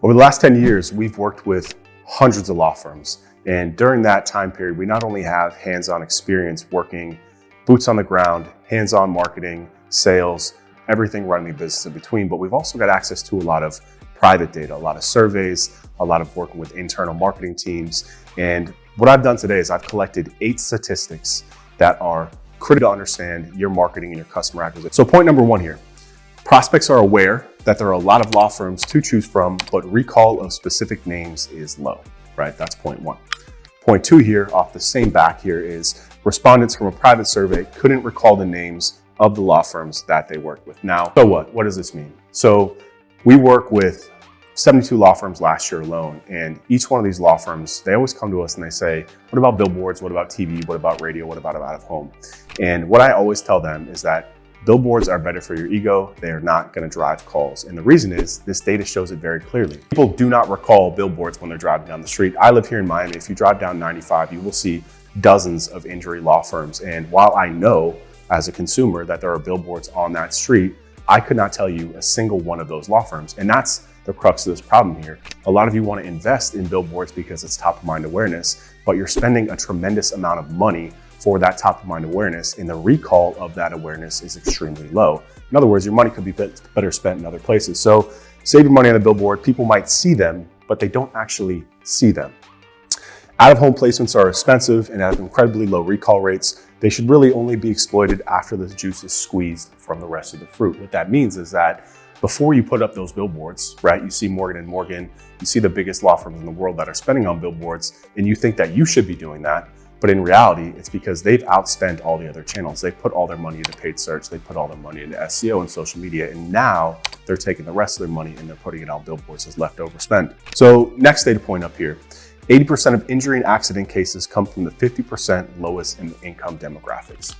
Over the last 10 years, we've worked with hundreds of law firms. And during that time period, we not only have hands-on experience working boots on the ground, hands-on marketing, sales, everything running the business in between, but we've also got access to a lot of private data, a lot of surveys, a lot of working with internal marketing teams. And what I've done today is I've collected 8 statistics that are critical to understand your marketing and your customer acquisition. So point number 1 here, prospects are aware that there are a lot of law firms to choose from, but recall of specific names is low, right? That's point 1. Point 2 here, off the same back here, is respondents from a private survey couldn't recall the names of the law firms that they worked with. Now, so what? What does this mean? So we work with 72 law firms last year alone, and each one of these law firms, they always come to us and they say, what about billboards? What about TV? What about radio? What about out of home? And what I always tell them is that billboards are better for your ego. They are not going to drive calls. And the reason is this data shows it very clearly. People do not recall billboards when they're driving down the street. I live here in Miami. If you drive down 95, you will see dozens of injury law firms. And while I know as a consumer that there are billboards on that street, I could not tell you a single one of those law firms. And that's the crux of this problem here. A lot of you want to invest in billboards because it's top of mind awareness, but you're spending a tremendous amount of money for that top of mind awareness, and the recall of that awareness is extremely low. In other words, your money could be better spent in other places. So save your money on a billboard. People might see them, but they don't actually see them. Out-of-home placements are expensive and have incredibly low recall rates. They should really only be exploited after the juice is squeezed from the rest of the fruit. What that means is that before you put up those billboards, right? You see Morgan & Morgan, you see the biggest law firms in the world that are spending on billboards, and you think that you should be doing that. But in reality, it's because they've outspent all the other channels. They put all their money into paid search. They put all their money into SEO and social media. And now they're taking the rest of their money and they're putting it on billboards as leftover spend. So next data point up here, 80% of injury and accident cases come from the 50% lowest in income demographics.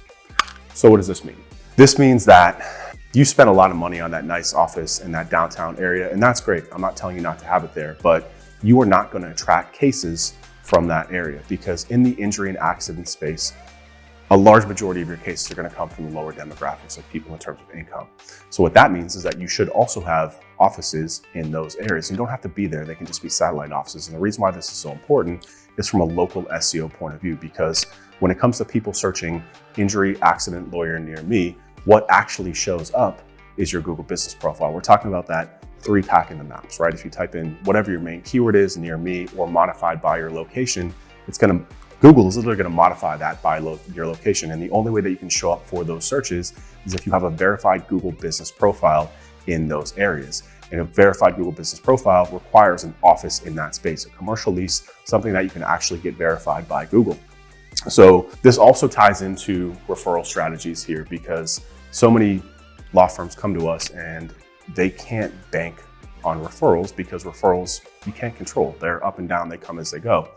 So what does this mean? This means that you spend a lot of money on that nice office in that downtown area, and that's great. I'm not telling you not to have it there, but you are not going to attract cases from that area, because in the injury and accident space, a large majority of your cases are going to come from the lower demographics of people in terms of income. So what that means is that you should also have offices in those areas. You don't have to be there. They can just be satellite offices. And the reason why this is so important is from a local SEO point of view, because when it comes to people searching injury, accident, lawyer near me, what actually shows up is your Google business profile. We're talking about that 3-pack in the maps, right? If you type in whatever your main keyword is, near me or modified by your location, Google is literally going to modify that by your location. And the only way that you can show up for those searches is if you have a verified Google business profile in those areas. And a verified Google business profile requires an office in that space, a commercial lease, something that you can actually get verified by Google. So this also ties into referral strategies here, because so many law firms come to us and they can't bank on referrals because referrals you can't control. They're up and down, they come as they go.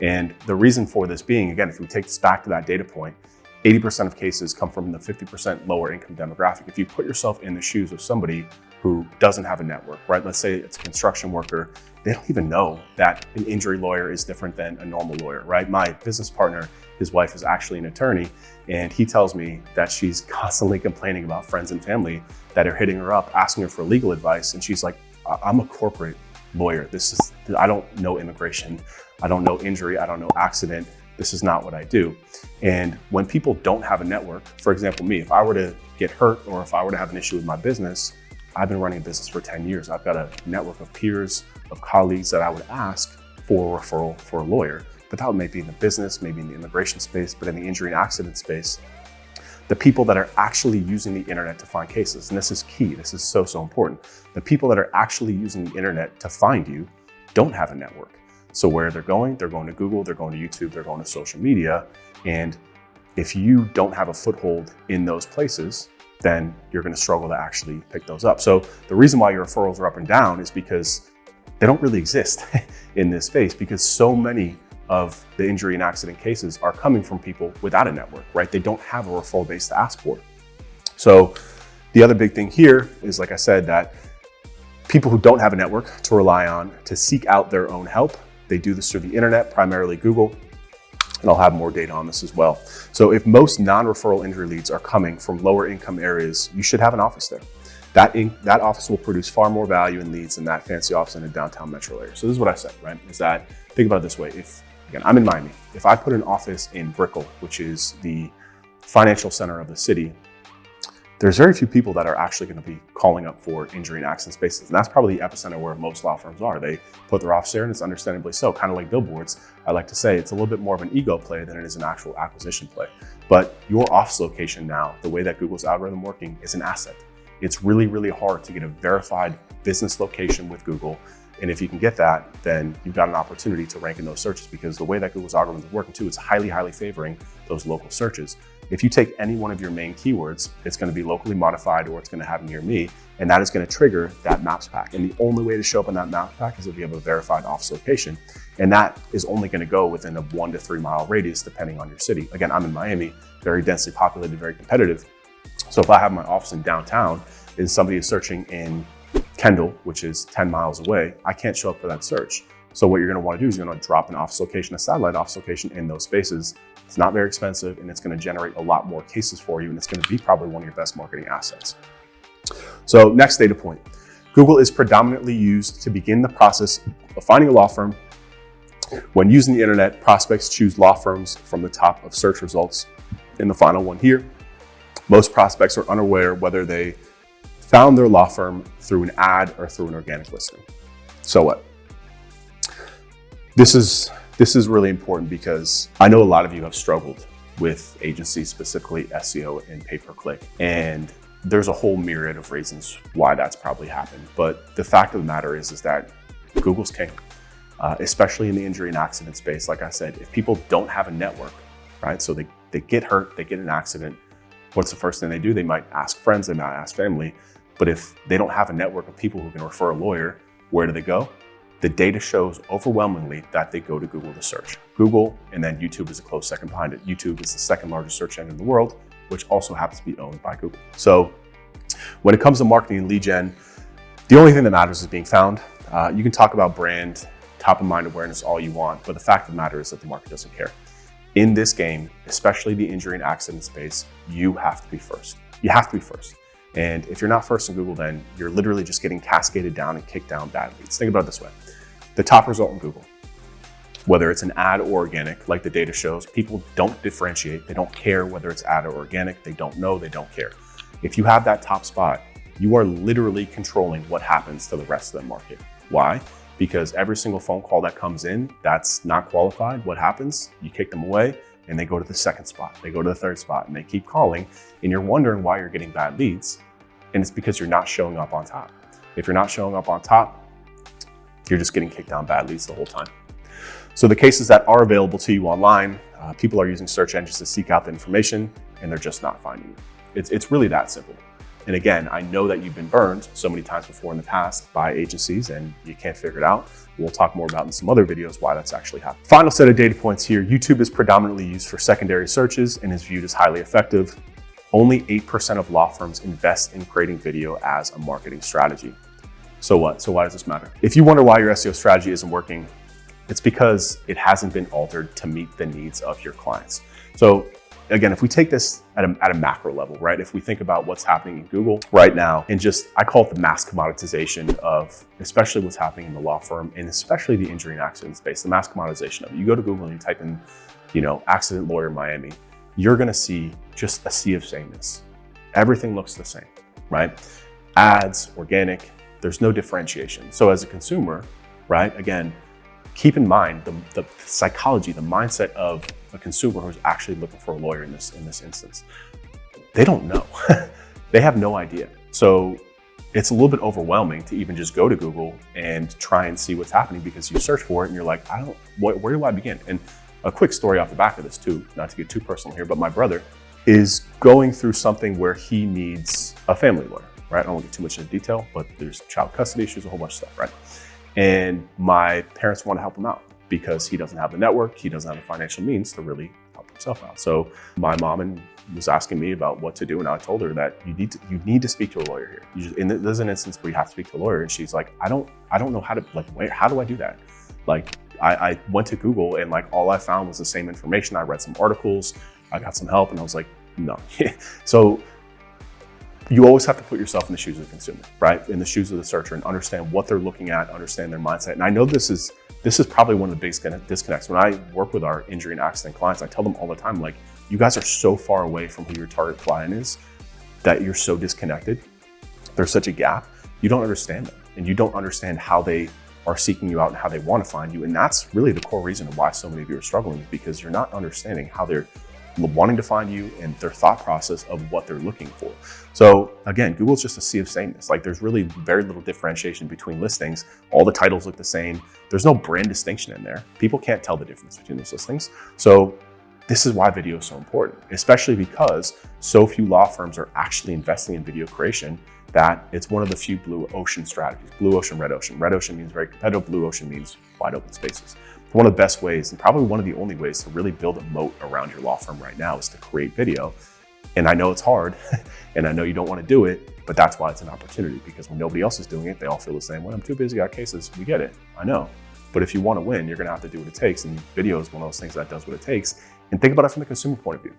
And the reason for this being, again, if we take this back to that data point, 80% of cases come from the 50% lower income demographic. If you put yourself in the shoes of somebody who doesn't have a network, right? Let's say it's a construction worker. They don't even know that an injury lawyer is different than a normal lawyer, right? My business partner, his wife is actually an attorney, and he tells me that she's constantly complaining about friends and family that are hitting her up, asking her for legal advice. And she's like, I'm a corporate lawyer. I don't know immigration. I don't know injury. I don't know accident. This is not what I do. And when people don't have a network, for example, me, if I were to get hurt or if I were to have an issue with my business, I've been running a business for 10 years. I've got a network of peers, of colleagues that I would ask for a referral for a lawyer. But that may be in the business, maybe in the immigration space, but in the injury and accident space, the people that are actually using the internet to find cases, and this is key, this is so important. The people that are actually using the internet to find you don't have a network. So where they're going to Google, they're going to YouTube, they're going to social media. And if you don't have a foothold in those places, then you're going to struggle to actually pick those up. So the reason why your referrals are up and down is because they don't really exist in this space, because so many of the injury and accident cases are coming from people without a network, right? They don't have a referral base to ask for. So the other big thing here is, like I said, that people who don't have a network to rely on to seek out their own help, they do this through the internet, primarily Google, and I'll have more data on this as well. So if most non-referral injury leads are coming from lower income areas, you should have an office there. that office will produce far more value and leads than that fancy office in a downtown metro area. So this is what I said, right? Is that, think about it this way. Again, I'm in Miami. If I put an office in Brickell, which is the financial center of the city, there's very few people that are actually going to be calling up for injury and accident spaces. And that's probably the epicenter where most law firms are. They put their office there, and it's understandably so. Kind of like Billboards, I like to say it's a little bit more of an ego play than it is an actual acquisition play. But your office location now, the way that Google's algorithm working, is an asset. It's really, really hard to get a verified business location with Google. And if you can get that, then you've got an opportunity to rank in those searches, because the way that Google's algorithm is working too, it's highly, highly favoring those local searches. If you take any one of your main keywords, it's going to be locally modified, or it's going to have near me, and that is going to trigger that maps pack. And the only way to show up in that maps pack is if you have a verified office location. And that is only going to go within a 1 to 3 mile radius, depending on your city. Again, I'm in Miami, very densely populated, very competitive. So if I have my office in downtown and somebody is searching in Kendall, which is 10 miles away, I can't show up for that search. So what you're going to want to do is you're going to drop an office location, a satellite office location in those spaces. It's not very expensive, and it's going to generate a lot more cases for you, and it's going to be probably one of your best marketing assets. So next data point, Google is predominantly used to begin the process of finding a law firm. When using the internet, prospects choose law firms from the top of search results. In the final one here, most prospects are unaware whether they found their law firm through an ad or through an organic listing. So what? This is really important, because I know a lot of you have struggled with agencies, specifically SEO and pay-per-click. And there's a whole myriad of reasons why that's probably happened. But the fact of the matter is that Google's king, especially in the injury and accident space. Like I said, if people don't have a network, right? So they get hurt, they get in an accident. What's the first thing they do? They might ask friends, they might ask family. But if they don't have a network of people who can refer a lawyer, where do they go? The data shows overwhelmingly that they go to Google to search. Google, and then YouTube is a close second behind it. YouTube is the second largest search engine in the world, which also happens to be owned by Google. So when it comes to marketing and lead gen, the only thing that matters is being found. You can talk about brand, top of mind awareness all you want, but the fact of the matter is that the market doesn't care. In this game, especially the injury and accident space, you have to be first. You have to be first. And if you're not first in Google, then you're literally just getting cascaded down and kicked down bad leads. Think about it this way. The top result in Google, whether it's an ad or organic, like the data shows, people don't differentiate. They don't care whether it's ad or organic. They don't know, they don't care. If you have that top spot, you are literally controlling what happens to the rest of the market. Why? Because every single phone call that comes in that's not qualified, what happens? You kick them away, and they go to the second spot, they go to the third spot, and they keep calling, and you're wondering why you're getting bad leads, and it's because you're not showing up on top. If you're not showing up on top, you're just getting kicked down bad leads the whole time. So the cases that are available to you online, people are using search engines to seek out the information, and they're just not finding it. It's really that simple. And again, I know that you've been burned so many times before in the past by agencies, and you can't figure it out. We'll talk more about in some other videos why that's actually happening. Final set of data points here. YouTube is predominantly used for secondary searches and is viewed as highly effective. Only 8% of law firms invest in creating video as a marketing strategy. So what? So why does this matter? If you wonder why your SEO strategy isn't working, it's because it hasn't been altered to meet the needs of your clients. So again, if we take this at a macro level, right? If we think about what's happening in Google right now, and just, I call it the mass commoditization of, especially what's happening in the law firm, and especially the injury and accident space, the mass commoditization of it. You go to Google and you type in, accident lawyer Miami, you're gonna see just a sea of sameness. Everything looks the same, right? Ads, organic, there's no differentiation. So as a consumer, right, again, keep in mind the psychology, the mindset of a consumer who's actually looking for a lawyer in this instance. They don't know. They have no idea. So it's a little bit overwhelming to even just go to Google and try and see what's happening, because you search for it and you're like, where do I begin? And a quick story off the back of this too, not to get too personal here, but my brother is going through something where he needs a family lawyer, right? I don't want to get too much into detail, but there's child custody issues, a whole bunch of stuff, right? And my parents want to help him out because he doesn't have the network, he doesn't have the financial means to really help himself out. So my mom was asking me about what to do, and I told her that you need to speak to a lawyer here. And there's an instance where you have to speak to a lawyer, and she's like, I don't know how to, how do I do that? Like, I went to Google and all I found was the same information. I read some articles, I got some help, and I was like, no. So you always have to put yourself in the shoes of the consumer, right? In the shoes of the searcher, and understand what they're looking at, understand their mindset. And I know this is probably one of the biggest disconnects. When I work with our injury and accident clients, I tell them all the time, like, you guys are so far away from who your target client is that you're so disconnected. There's such a gap. You don't understand them, and you don't understand how they are seeking you out and how they want to find you. And that's really the core reason why so many of you are struggling, is because you're not understanding how they're wanting to find you and their thought process of what they're looking for. So again, Google's just a sea of sameness. Like, there's really very little differentiation between listings. All the titles look the same. There's no brand distinction in there. People can't tell the difference between those listings. So this is why video is so important, especially because so few law firms are actually investing in video creation, that it's one of the few blue ocean strategies. Blue ocean, red ocean. Red ocean means very competitive. Blue ocean means wide open spaces. One of the best ways, and probably one of the only ways, to really build a moat around your law firm right now is to create video. And I know it's hard, and I know you don't want to do it, but that's why it's an opportunity, because when nobody else is doing it, they all feel the same way. I'm too busy, got cases. We get it, I know. But if you want to win, you're going to have to do what it takes. And video is one of those things that does what it takes. And think about it from the consumer point of view.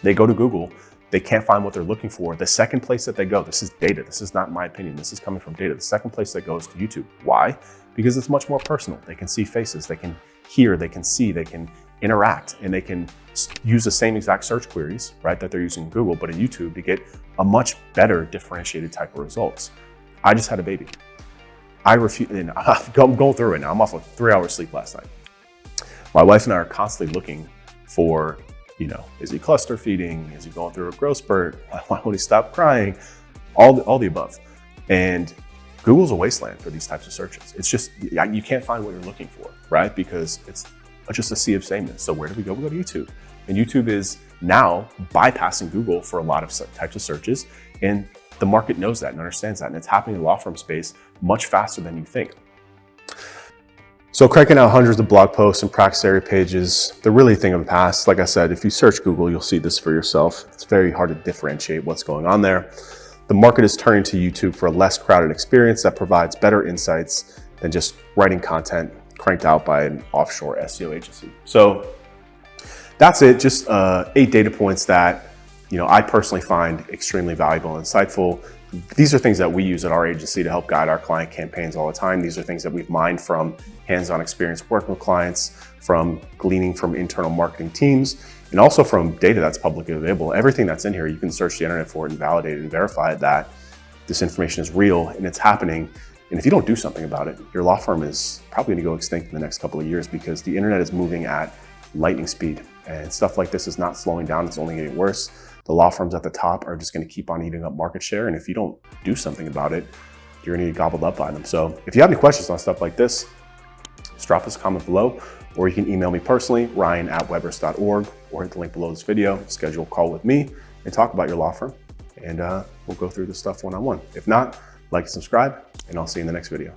They go to Google, they can't find what they're looking for. The second place that they go, this is data. This is not my opinion. This is coming from data. The second place they go is to YouTube. Why? Because it's much more personal. They can see faces, they can hear, they can see, they can interact, and they can use the same exact search queries, right, that they're using in Google, but in YouTube to get a much better differentiated type of results. I just had a baby. I refuse, and I'm going through it now. I'm off of 3 hours sleep last night. My wife and I are constantly looking for, is he cluster feeding? Is he going through a growth spurt? Why won't he stop crying? All the above. And Google's a wasteland for these types of searches. It's just, you can't find what you're looking for, right? Because it's just a sea of sameness. So where do we go? We go to YouTube. And YouTube is now bypassing Google for a lot of types of searches. And the market knows that and understands that. And it's happening in the law firm space much faster than you think. So cranking out hundreds of blog posts and practice area pages, they're really a thing of the past. Like I said, if you search Google, you'll see this for yourself. It's very hard to differentiate what's going on there. The market is turning to YouTube for a less crowded experience that provides better insights than just writing content cranked out by an offshore SEO agency. So that's it. Just 8 data points that I personally find extremely valuable and insightful. These are things that we use at our agency to help guide our client campaigns all the time. These are things that we've mined from hands-on experience working with clients, from gleaning from internal marketing teams, and also from data that's publicly available. Everything that's in here, you can search the internet for it and validate it and verify that this information is real and it's happening. And if you don't do something about it, your law firm is probably going to go extinct in the next couple of years, because the internet is moving at lightning speed, and stuff like this is not slowing down. It's only getting worse. The law firms at the top are just going to keep on eating up market share. And if you don't do something about it, you're going to get gobbled up by them. So if you have any questions on stuff like this, just drop us a comment below, or you can email me personally, ryan@webers.org, or hit the link below this video, schedule a call with me and talk about your law firm. And we'll go through this stuff one-on-one. If not, like and subscribe, and I'll see you in the next video.